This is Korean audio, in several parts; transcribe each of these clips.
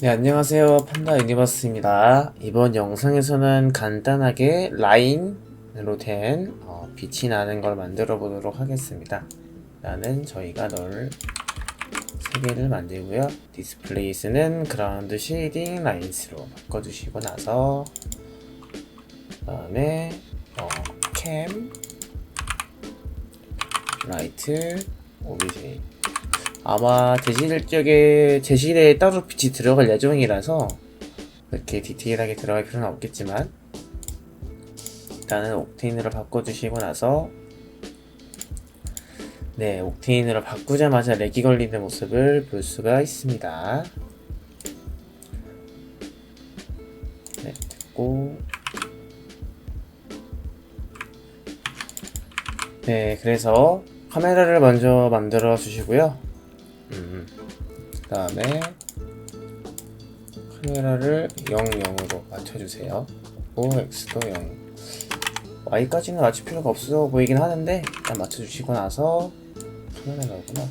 네, 안녕하세요. 판다 유니버스입니다. 이번 영상에서는 간단하게 라인으로 된 빛이 나는 걸 만들어 보도록 하겠습니다. 나는 저희가 널 3개를 만들고요. 디스플레이스는 그라운드 쉐이딩 라인스로 바꿔주시고 나서 그 다음에 캠, 라이트, 오비제 아마 제실에 따로 빛이 들어갈 예정이라서 그렇게 디테일하게 들어갈 필요는 없겠지만 일단은 옥테인으로 바꿔주시고 나서 네, 옥테인으로 바꾸자마자 렉이 걸리는 모습을 볼 수가 있습니다. 네, 됐고 네, 그래서 카메라를 먼저 만들어 주시고요. 그 다음에 카메라를 00으로 맞춰주세요. X도 0. Y까지는 맞출 필요가 없어 보이긴 하는데 일단 맞춰주시고 나서 카메라 나오구나.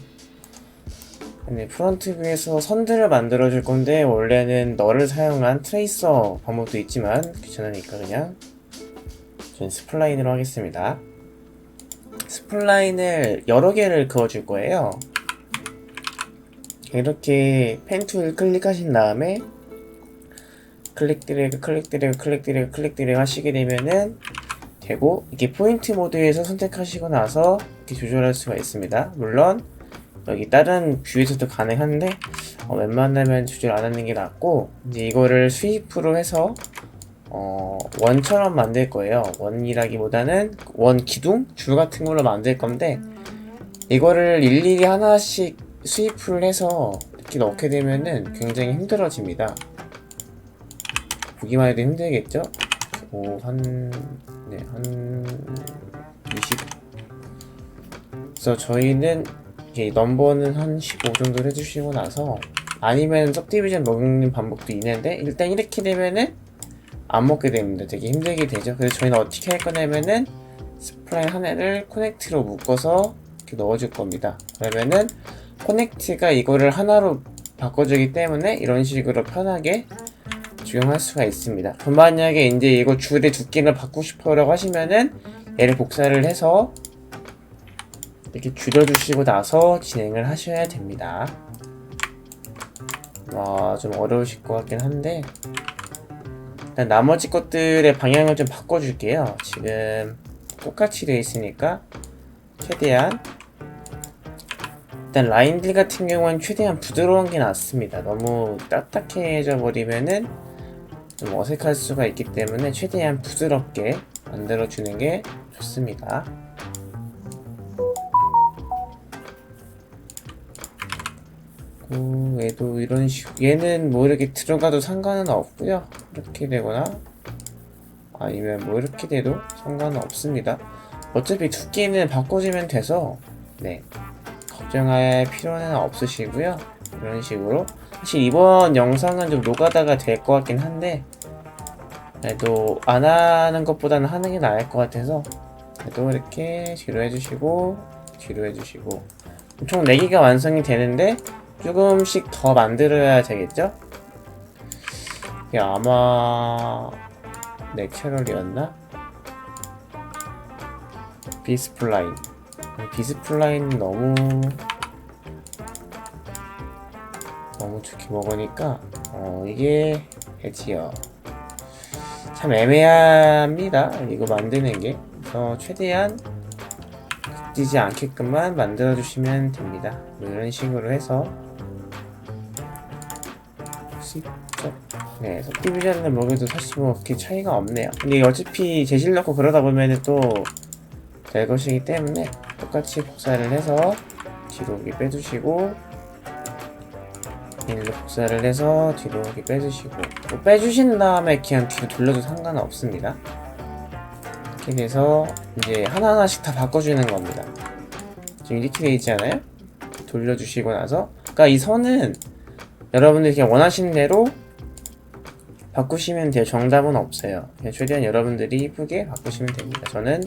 네, 프론트 뷰에서 선들을 만들어 줄 건데 원래는 널을 사용한 트레이서 방법도 있지만 귀찮으니까 그냥 저는 스플라인으로 하겠습니다. 스플라인을 여러 개를 그어 줄 거예요. 이렇게 펜 툴 클릭하신 다음에 클릭 드래그 하시게 되면은 되고, 이게 포인트 모드에서 선택하시고 나서 이렇게 조절할 수가 있습니다. 물론 여기 다른 뷰에서도 가능한데 웬만하면 조절 안 하는 게 낫고, 이제 이거를 스위프로 해서 원처럼 만들 거예요. 원이라기보다는 원 기둥 줄 같은 걸로 만들 건데, 이거를 일일이 하나씩 스위프를 해서 이렇게 넣게 되면은 굉장히 힘들어집니다. 보기만 해도 힘들겠죠? 한 20. 그래서 저희는 이게 넘버는 한 15 정도 해주시고 나서, 아니면 सब디비전 먹는 방법도 있는데, 일단 이렇게 되면은 안 먹게 됩니다. 되게 힘들게 되죠. 그래서 저희는 어떻게 할 거냐면은 스프라인 하나를 코넥트로 묶어서 이렇게 넣어줄 겁니다. 그러면은 코넥트가 이거를 하나로 바꿔주기 때문에 이런 식으로 편하게 적용할 수가 있습니다. 그럼 만약에 이제 이거 줄의 두께를 바꾸고 싶어라고 하시면은 얘를 복사를 해서 이렇게 줄여주시고 나서 진행을 하셔야 됩니다. 좀 어려우실 것 같긴 한데, 일단 나머지 것들의 방향을 좀 바꿔줄게요. 지금 똑같이 되어 있으니까 최대한, 일단 라인들 같은 경우는 최대한 부드러운 게 낫습니다. 너무 딱딱해져 버리면은 좀 어색할 수가 있기 때문에 최대한 부드럽게 만들어주는 게 좋습니다. 얘도 이런 식으로, 얘는 뭐 이렇게 들어가도 상관은 없고요. 이렇게 되거나 아니면 뭐 이렇게 돼도 상관은 없습니다. 어차피 두께는 바꿔주면 돼서 네, 걱정할 필요는 없으시고요. 이런 식으로, 사실 이번 영상은 좀 노가다가 될 것 같긴 한데, 그래도 안 하는 것보다는 하는 게 나을 것 같아서 또 이렇게 뒤로 해주시고 뒤로 해주시고, 총 4개가 완성이 되는데 조금씩 더 만들어야 되겠죠? 이게 아마 내추럴이었나? 비스플라인. 비스플라인 너무 좋게 먹으니까 이게 해지요. 참 애매합니다, 이거 만드는 게. 그래서 최대한 긋지지 않게끔만 만들어 주시면 됩니다. 뭐 이런 식으로 해서 네, सब디비전을 먹여도 사실 뭐 그렇게 차이가 없네요. 근데 어차피 재질 넣고 그러다 보면은 또 될 것이기 때문에 똑같이 복사를 해서 뒤로 이렇게 빼주시고, 일로 복사를 해서 뒤로 이렇게 빼주시고, 또 빼주신 다음에 그냥 뒤로 돌려도 상관은 없습니다. 이렇게 돼서 이제 하나하나씩 다 바꿔주는 겁니다. 지금 이렇게 돼 있지 않아요? 돌려주시고 나서, 그러니까 이 선은 여러분들이 그냥 원하시는 대로 바꾸시면 돼요. 정답은 없어요. 그냥 최대한 여러분들이 이쁘게 바꾸시면 됩니다. 저는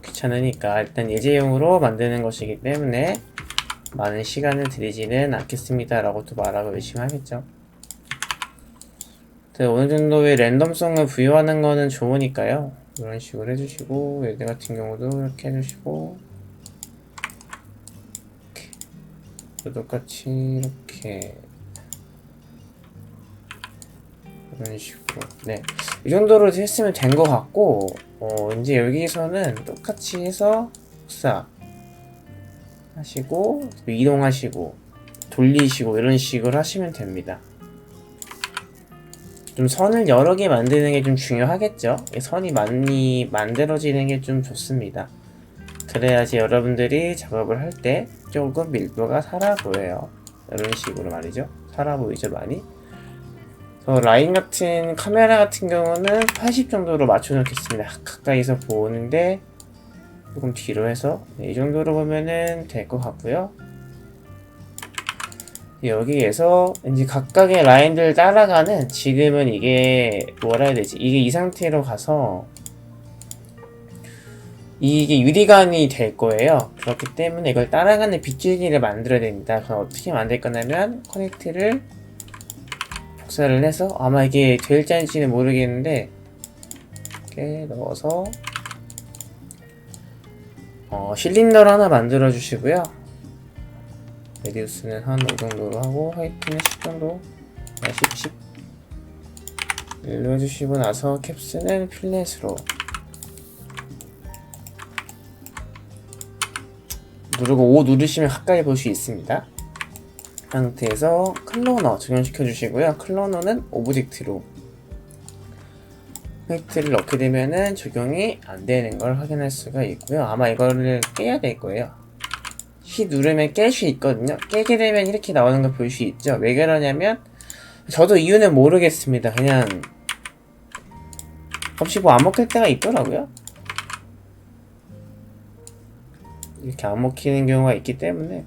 귀찮으니까 일단 예제용으로 만드는 것이기 때문에 많은 시간을 들이지는 않겠습니다 라고 또 말하고 열심히 하겠죠. 어느 정도의 랜덤성을 부여하는 거는 좋으니까요. 이런 식으로 해주시고, 얘들 같은 경우도 이렇게 해주시고, 이렇게. 또 똑같이 이렇게. 이런 식으로. 네. 이 정도로 했으면 된 것 같고, 이제 여기서는 똑같이 해서, 복사. 하시고, 이동하시고, 돌리시고, 이런 식으로 하시면 됩니다. 좀 선을 여러 개 만드는 게 좀 중요하겠죠? 선이 많이 만들어지는 게 좀 좋습니다. 그래야지 여러분들이 작업을 할 때 조금 밀도가 살아 보여요. 이런 식으로 말이죠. 살아 보이죠, 많이? 라인 같은, 카메라 같은 경우는 80 정도로 맞춰 놓겠습니다. 가까이서 보는데, 조금 뒤로 해서, 이 정도로 보면은 될 것 같고요. 여기에서 이제 각각의 라인들 따라가는, 지금은 이게 뭐라 해야 되지? 이게 이 상태로 가서 이게 유리관이 될 거예요. 그렇기 때문에 이걸 따라가는 빗줄기를 만들어야 됩니다. 그럼 어떻게 만들 거냐면 커넥트를 복사를 해서, 아마 이게 될지 아닐지는 모르겠는데 이렇게 넣어서 실린더를 하나 만들어 주시고요. 레디우스는 한 5 정도로 하고, 화이트는 10 정도, 10 눌러주시고 나서 캡스는 필렛으로 누르고 O 누르시면 가까이 볼 수 있습니다. 상태에서 클로너 적용시켜 주시고요. 클로너는 오브젝트로 화이트를 넣게 되면은 적용이 안 되는 걸 확인할 수가 있고요. 아마 이거를 깨야 될 거예요. C 누르면 깰 수 있거든요. 깨게 되면 이렇게 나오는 걸 볼 수 있죠. 왜 그러냐면, 저도 이유는 모르겠습니다. 그냥 없이 뭐 안 먹힐 때가 있더라고요. 이렇게 안 먹히는 경우가 있기 때문에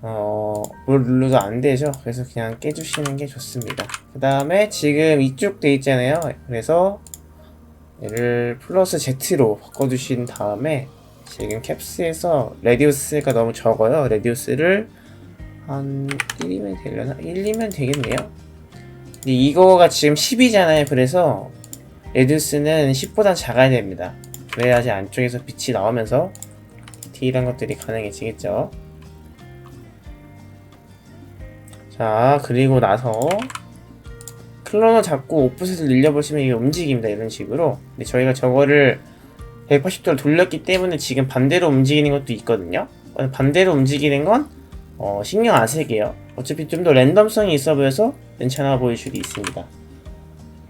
뭘 눌러도 안 되죠. 그래서 그냥 깨주시는 게 좋습니다. 그 다음에 지금 이쪽 돼 있잖아요. 그래서 얘를 플러스 Z로 바꿔주신 다음에, 지금 캡스에서 레디우스가 너무 적어요. 레디우스를 한 1이면 되려나? 1이면 되겠네요. 근데 이거가 지금 10이잖아요. 그래서 레디우스는 10보다 작아야 됩니다. 그래야지 안쪽에서 빛이 나오면서 디테일한 것들이 가능해지겠죠. 자, 그리고 나서 클로너 잡고 오프셋을 늘려보시면 이게 움직입니다. 이런 식으로. 근데 저희가 저거를 180도로 돌렸기 때문에 지금 반대로 움직이는 것도 있거든요. 반대로 움직이는 건 신경 안 쓸게요. 어차피 좀 더 랜덤성이 있어 보여서 괜찮아 보일 수도 있습니다.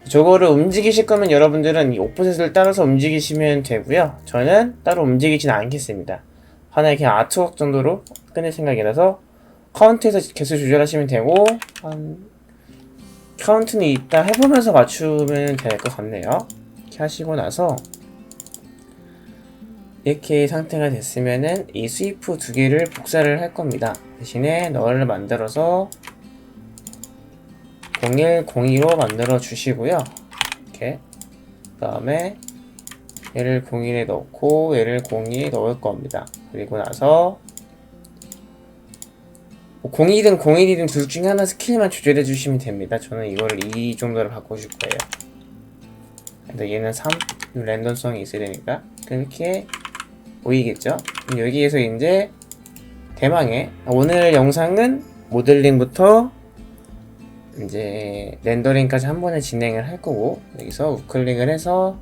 저거를 움직이실 거면 여러분들은 이 오프셋을 따라서 움직이시면 되고요. 저는 따로 움직이진 않겠습니다. 하나의 그냥 아트웍 정도로 끝낼 생각이라서 카운트에서 개수 조절하시면 되고, 카운트는 이따 해보면서 맞추면 될 것 같네요. 이렇게 하시고 나서 이렇게 상태가 됐으면은 이 스위프 두 개를 복사를 할 겁니다. 대신에 너를 만들어서 0102로 만들어 주시고요. 이렇게. 그 다음에 얘를 01에 넣고 얘를 02에 넣을 겁니다. 그리고 나서 02든 01이든 둘 중에 하나 스킬만 조절해 주시면 됩니다. 저는 이거를 이 정도로 바꿔줄 거예요. 근데 얘는 3 랜덤성이 있어야 되니까 그렇게 보이겠죠? 여기에서 이제 대망의 오늘 영상은 모델링부터 이제 렌더링까지 한 번에 진행을 할 거고, 여기서 우클릭을 해서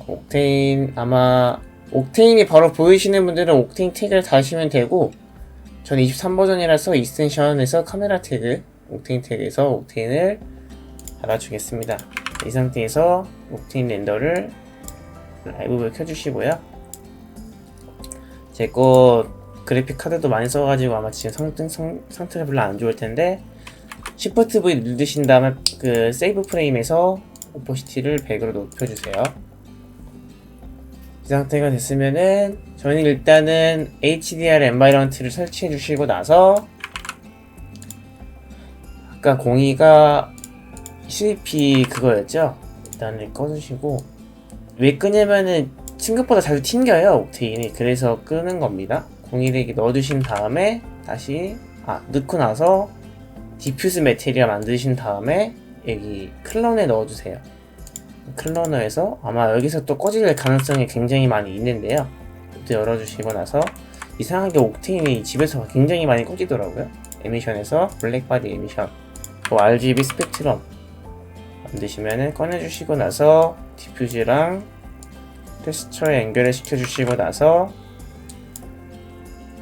옥테인, 아마 옥테인이 바로 보이시는 분들은 옥테인 태그를 다시면 되고, 저는 23버전이라서 익스텐션에서 카메라 태그, 옥테인 태그에서 옥테인을 달아주겠습니다. 이 상태에서 옥테인 렌더를 라이브를 켜주시고요. 제 거 그래픽 카드도 많이 써가지고 아마 지금 상태가 별로 안 좋을 텐데, Shift V 누르신 다음에 그 세이브 프레임에서 오퍼시티를 100으로 높여주세요. 이 상태가 됐으면은 저는 일단은 HDR 엔바이런먼트를 설치해 주시고 나서, 아까 02가 CP 그거였죠? 일단은 꺼주시고, 왜 끄냐면은 생각보다 자주 튕겨요, 옥테인이. 그래서 끄는 겁니다. 01에 넣어주신 다음에 다시 넣고 나서 디퓨즈 메테리얼 만드신 다음에 여기 클러너에 넣어주세요. 클러너에서 아마 여기서 또 꺼질 가능성이 굉장히 많이 있는데요. 또 열어주시고 나서 이상하게 옥테인이 집에서 굉장히 많이 꺼지더라고요. 에미션에서 블랙바디 에미션 또 RGB 스펙트럼 만드시면은 꺼내주시고 나서 디퓨즈랑 텍스처에 연결을 시켜주시고 나서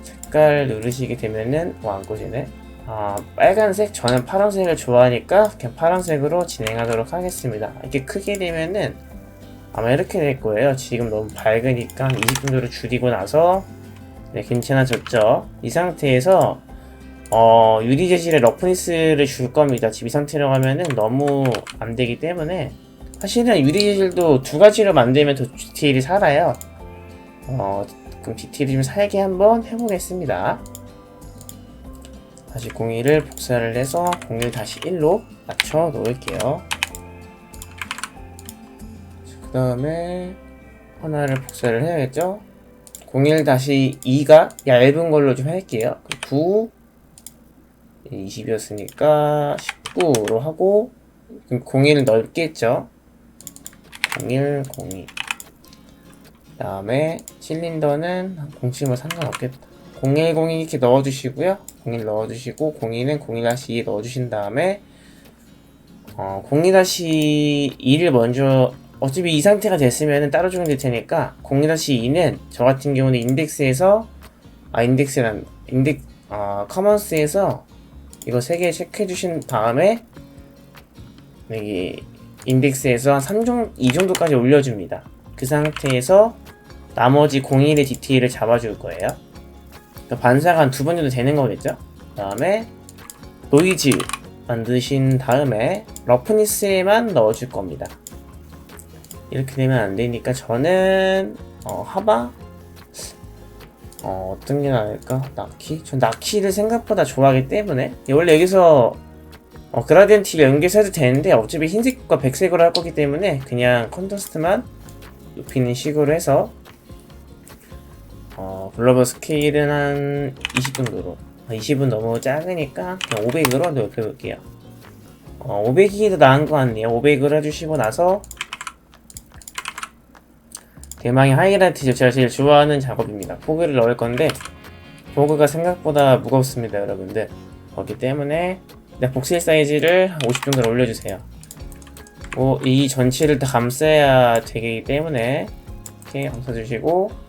색깔 누르시게 되면은 안 꺼지네. 빨간색, 저는 파란색을 좋아하니까 그냥 파란색으로 진행하도록 하겠습니다. 이렇게 크게 되면은 아마 이렇게 될 거예요. 지금 너무 밝으니까 20 정도로 줄이고 나서 네, 괜찮아졌죠. 이 상태에서 유리 재질의 러프니스를 줄 겁니다. 지금 이 상태로 가면은 너무 안 되기 때문에 사실은 유리 재질도 두 가지로 만들면 더 디테일이 살아요. 그럼 디테일이 좀 살게 한번 해보겠습니다. 다시 01을 복사를 해서 01 다시 1로 맞춰 놓을게요. 그 다음에 하나를 복사를 해야겠죠? 01 다시 2가 얇은 걸로 좀 할게요. 9 20이었으니까 19로 하고 01을 넓게 했죠. 01 02 그 다음에 실린더는 07뭐 상관없겠다. 0102 이렇게 넣어주시고요. 01 넣어주시고 02는 01-2 넣어주신 다음에 02-2를 먼저 어차피 이 상태가 됐으면 따로 주면 될 테니까 02-2는 저 같은 경우는 인덱스에서 커먼스에서 이거 3개 체크해 주신 다음에 여기 인덱스에서 한 2 정도까지 올려줍니다. 그 상태에서 나머지 01의 디테일을 잡아줄 거예요. 그러니까 반사가 한 2번 정도 되는 거겠죠? 그 다음에 노이즈 만드신 다음에 러프니스에만 넣어줄 겁니다. 이렇게 되면 안 되니까 저는 하바? 어떤 게 나을까? 나키? 전 나키를 생각보다 좋아하기 때문에 원래 여기서 그라디언트를 연결해서 해도 되는데 어차피 흰색과 백색으로 할 거기 때문에 그냥 컨트라스트만 높이는 식으로 해서 글로벌 스케일은 한 20 정도로 20은 너무 작으니까 그냥 500으로 넓혀볼게요. 500이 더 나은 것 같네요. 500으로 해주시고 나서 대망의 하이라이트죠. 제가 제일 좋아하는 작업입니다. 포그를 넣을 건데 포그가 생각보다 무겁습니다, 여러분들. 그렇기 때문에 복실 사이즈를 50 정도로 올려주세요. 이 전체를 다 감싸야 되기 때문에 이렇게 감싸주시고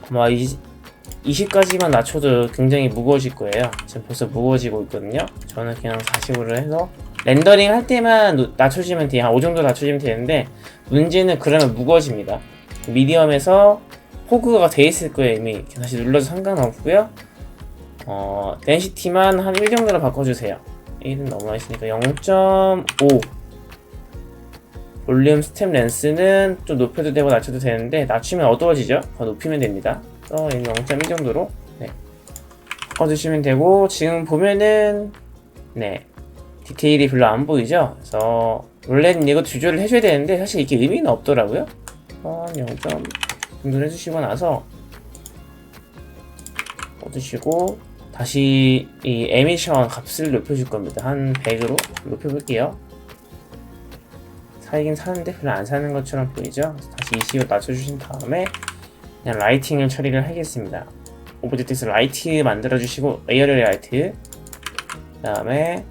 아마 20까지만 낮춰도 굉장히 무거워질 거예요. 지금 벌써 무거워지고 있거든요. 저는 그냥 40으로 해서 렌더링 할 때만 낮춰주면 돼요. 한 5 정도 낮춰주면 되는데 문제는 그러면 무거워집니다. 미디엄에서 포그가 돼 있을 거예요. 이미 다시 눌러도 상관없고요. 덴시티만 한 1 정도로 바꿔주세요. 1은 너무 하시니까 0.5 볼륨 스텝 렌스는 좀 높여도 되고 낮춰도 되는데 낮추면 어두워지죠? 더 높이면 됩니다. 얘는 0.2 정도로 바꿔주시면 되고 지금 보면은 디테일이 별로 안 보이죠? 그래서 원래는 이거 조절을 해줘야 되는데 사실 이게 의미는 없더라고요. 0.0 정도 해주시고 나서 꺼주시고 다시 이 에미션 값을 높여줄 겁니다. 한 100으로 높여볼게요. 살긴 사는데 별로 안 사는 것처럼 보이죠? 다시 20으로 낮춰주신 다음에 그냥 라이팅을 처리를 하겠습니다. 오브젝트에서 라이트 만들어주시고 에어리얼 라이트 그 다음에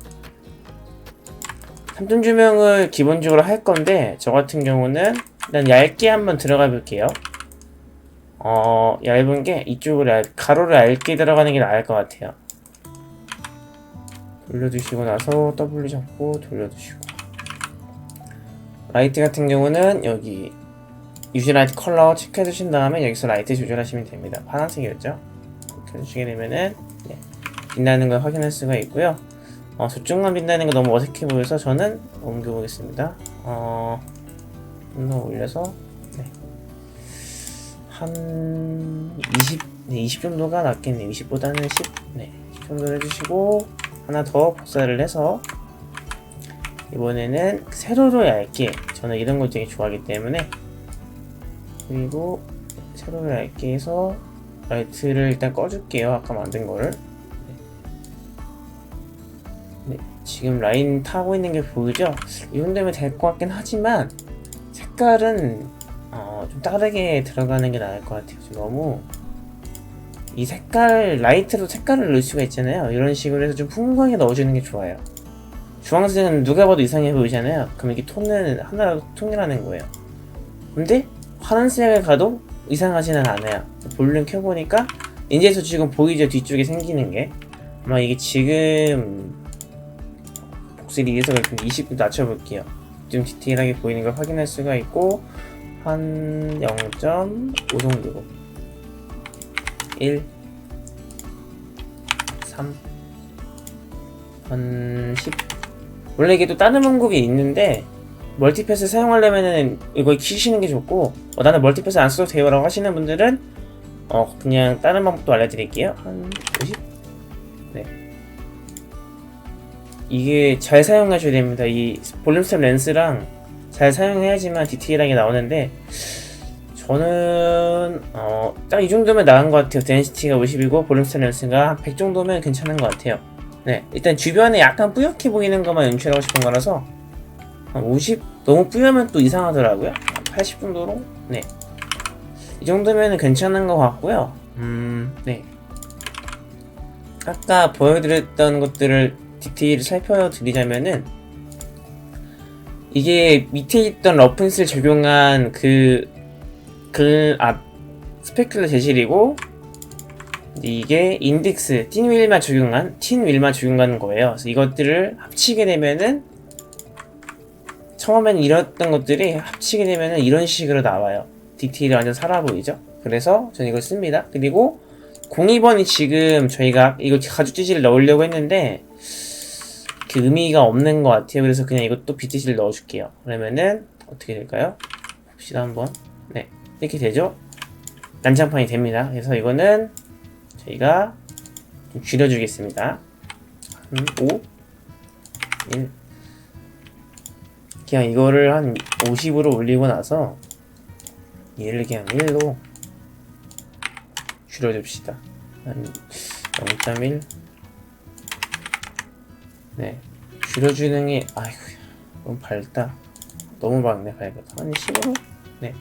3점 조명을 기본적으로 할 건데 저 같은 경우는 일단 얇게 한번 들어가 볼게요. 얇은 게 이쪽으로 가로를 얇게 들어가는 게 나을 것 같아요. 돌려주시고 나서 W 잡고 돌려주시고 라이트 같은 경우는 여기 유지 라이트 컬러 체크해 주신 다음에 여기서 라이트 조절하시면 됩니다. 파란색이었죠? 이렇게 해주시게 되면은 빛나는 걸 확인할 수가 있고요. 저쪽만 빛나는 거 너무 어색해 보여서 저는 옮겨보겠습니다. 좀 더 올려서 한 20 정도가 낫겠네요. 20보다는 10 10 정도 해주시고 하나 더 복사를 해서 이번에는 세로로 얇게 저는 이런 걸 되게 좋아하기 때문에 그리고 세로로 얇게 해서 라이트를 일단 꺼줄게요. 아까 만든 거를. 네, 지금 라인 타고 있는 게 보이죠? 이 정도면 될 것 같긴 하지만 색깔은 좀 다르게 들어가는 게 나을 것 같아요. 지금 너무 이 색깔 라이트로 색깔을 넣을 수가 있잖아요. 이런 식으로 해서 좀 풍부하게 넣어주는 게 좋아요. 주황색은 누가 봐도 이상해 보이잖아요. 그럼 이게 톤은 하나로 통일하는 거예요. 근데 파란색을 가도 이상하지는 않아요. 볼륨 켜보니까 인제서 지금 보이죠? 뒤쪽에 생기는 게 아마 이게 지금 복슬이 이해석을 20도 낮춰볼게요. 좀 디테일하게 보이는 걸 확인할 수가 있고 한 0.5 정도로 1 3 한 10 원래 이게 또 다른 방법이 있는데 멀티패스 사용하려면은 이거 키시는 게 좋고 나는 멀티패스 안 써도 돼요 라고 하시는 분들은 그냥 다른 방법도 알려드릴게요. 한 50? 네, 이게 잘 사용하셔야 됩니다. 이 볼륨 스텝 렌스랑 잘 사용해야지만 디테일하게 나오는데 저는 딱 이 정도면 나은 것 같아요. 덴시티가 50이고 볼륨 스텝 렌스가 한 100 정도면 괜찮은 것 같아요. 네, 일단 주변에 약간 뿌옇게 보이는 것만 연출하고 싶은 거라서 한 50? 너무 뿌옇면 또 이상하더라고요. 80 정도로? 네, 이 정도면 괜찮은 것 같고요. 네, 아까 보여드렸던 것들을 디테일을 살펴드리자면은 이게 밑에 있던 러프니스를 적용한 스페큘러 재질이고 이게 인덱스 틴 윌만 적용한 거예요. 그래서 이것들을 합치게 되면은 처음에는 이랬던 것들이 합치게 되면은 이런 식으로 나와요. 디테일이 완전 살아 보이죠? 그래서 저는 이걸 씁니다. 그리고 02번이 지금 저희가 이거 가죽 재질을 넣으려고 했는데 그 의미가 없는 것 같아요. 그래서 그냥 이것도 빛 재질을 넣어줄게요. 그러면은 어떻게 될까요? 봅시다 한번. 네, 이렇게 되죠? 난장판이 됩니다. 그래서 이거는 저희가 좀 줄여주겠습니다. 5 1 그냥 이거를 한 50으로 올리고 나서 얘를 그냥 1로 줄여줍시다. 한 0.1 네, 줄여주는 게 아이고 너무 밝다. 너무 밝네. 밝다. 한 10으로? 네,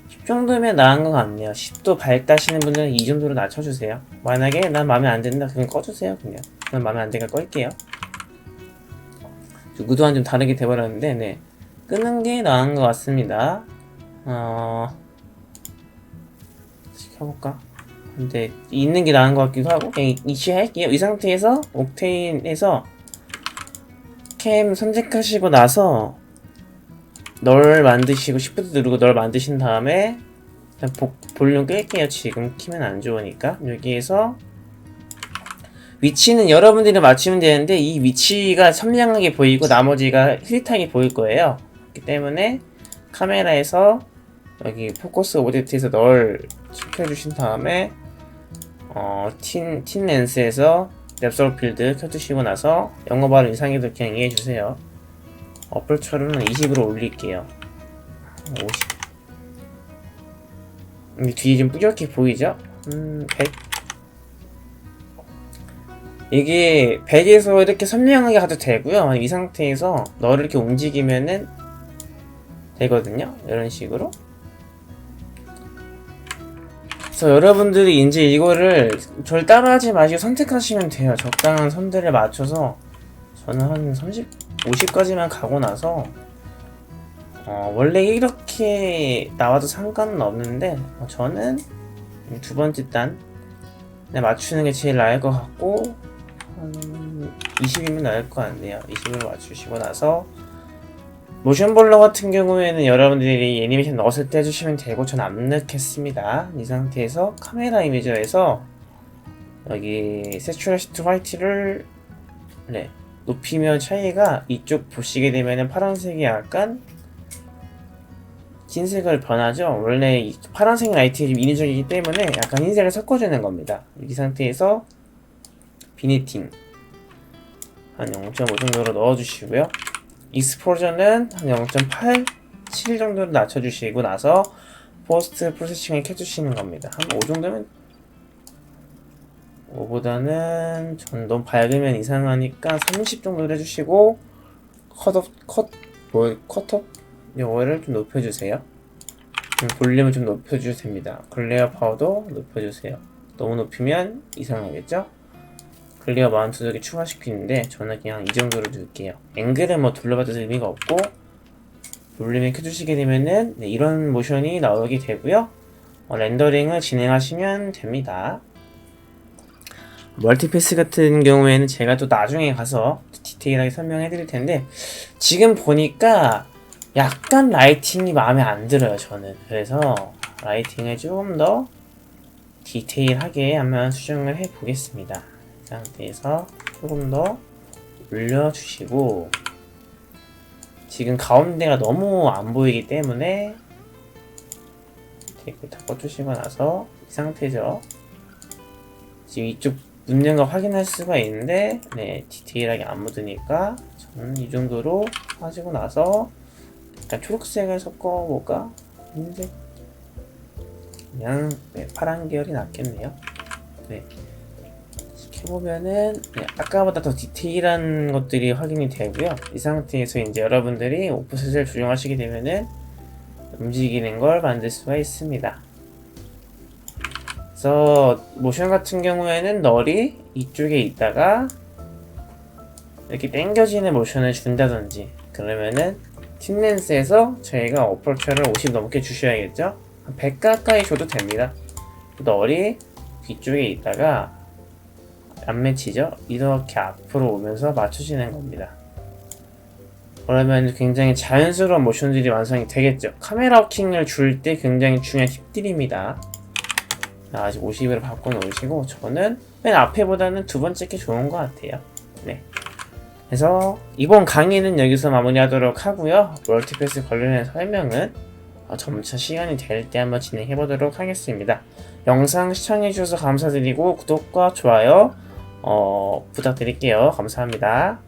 10 정도면 나은 것 같네요. 10도 밝다시는 분들은 이 정도로 낮춰주세요. 만약에 난 마음에 안 든다 그냥 꺼주세요. 그냥 난 마음에 안 드니까 끌게요. 의도와는 좀 다르게 돼버렸는데 네, 끄는 게 나은 것 같습니다. 켜볼까? 근데 있는 게 나은 것 같기도 하고 그냥 이치할게요. 이 상태에서 옥테인에서 캠 선택하시고 나서 널 만드시고 Shift 누르고 널 만드신 다음에 볼륨 끌게요. 지금 키면 안 좋으니까. 여기에서 위치는 여러분들이 맞추면 되는데 이 위치가 선명하게 보이고 나머지가 흐릿하게 보일 거예요. 그렇기 때문에 카메라에서 여기 포커스 오브젝트에서 널 시켜주신 다음에 틴 렌스에서 랩솔 필드 켜두시고 나서 영어 발음 이상해도 그냥 이해해주세요. 어플처럼는 20으로 올릴게요. 50. 뒤에 좀 뿌옇게 보이죠? 100. 이게 100에서 이렇게 선명하게 가도 되고요. 이 상태에서 너를 이렇게 움직이면은 되거든요. 이런 식으로. 그래서 여러분들이 이제 이거를 절 따라하지 마시고 선택하시면 돼요. 적당한 선들을 맞춰서 저는 한 30, 50까지만 가고 나서 원래 이렇게 나와도 상관은 없는데 저는 두 번째 단 맞추는 게 제일 나을 것 같고 한 20이면 나을 것 같네요. 20으로 맞추시고 나서 모션 블러 같은 경우에는 여러분들이 애니메이션 넣었을 때 해주시면 되고 전 안 넣겠습니다. 이 상태에서 카메라 이미저에서 여기 세츄레이션 투 화이트를 네, 높이면 차이가 이쪽 보시게 되면은 파란색이 약간 흰색을 변하죠. 원래 이 파란색 라이트가 인위적이기 때문에 약간 흰색을 섞어주는 겁니다. 이 상태에서 비니팅 한 0.5 정도로 넣어주시고요. 익스포저는 한 0.8, 7 정도로 낮춰주시고 나서 포스트 프로세싱을 켜주시는 겁니다. 한 5 정도면 5보다는 전 너무 밝으면 이상하니까 30 정도로 해주시고 컷업 요거를 좀 높여주세요. 볼륨을 좀 높여주셔도 됩니다. 클리어 파워도 높여주세요. 너무 높이면 이상하겠죠? 클리어 마운트 두 개 추가시키는데 저는 그냥 이 정도로 둘게요. 앵글은 뭐 둘러봐도 의미가 없고 볼륨을 켜주시게 되면은 네, 이런 모션이 나오게 되고요. 렌더링을 진행하시면 됩니다. 멀티패스 같은 경우에는 제가 또 나중에 가서 디테일하게 설명해 드릴 텐데 지금 보니까 약간 라이팅이 마음에 안 들어요 저는. 그래서 라이팅을 조금 더 디테일하게 한번 수정을 해 보겠습니다. 이 상태에서 조금 더 올려주시고 지금 가운데가 너무 안 보이기 때문에 테이프 다 꺼주시고 나서 이 상태죠. 지금 이쪽 묻는 거 확인할 수가 있는데 네 디테일하게 안 묻으니까 저는 이 정도로 하시고 나서 일단 초록색을 섞어볼까? 흰색 그냥 네, 파란 계열이 낫겠네요. 네 이렇게 보면은 네, 아까보다 더 디테일한 것들이 확인이 되고요. 이 상태에서 이제 여러분들이 오프셋을 조정하시게 되면은 움직이는 걸 만들 수가 있습니다. 그래서 모션 같은 경우에는 널이 이쪽에 있다가 이렇게 당겨지는 모션을 준다든지 그러면은 틴렌스에서 저희가 어퍼처를 50 넘게 주셔야겠죠? 한 100 가까이 줘도 됩니다. 널이 뒤쪽에 있다가 안 맺히죠? 이렇게 앞으로 오면서 맞춰지는 겁니다. 그러면 굉장히 자연스러운 모션들이 완성이 되겠죠? 카메라 워킹을 줄 때 굉장히 중요한 팁들입니다. 아직 50으로 바꿔놓으시고 저는 맨 앞에보다는 두 번째 게 좋은 것 같아요. 네. 그래서 이번 강의는 여기서 마무리하도록 하고요. 멀티패스 관련된 설명은 점차 시간이 될 때 한번 진행해 보도록 하겠습니다. 영상 시청해 주셔서 감사드리고 구독과 좋아요 부탁드릴게요. 감사합니다.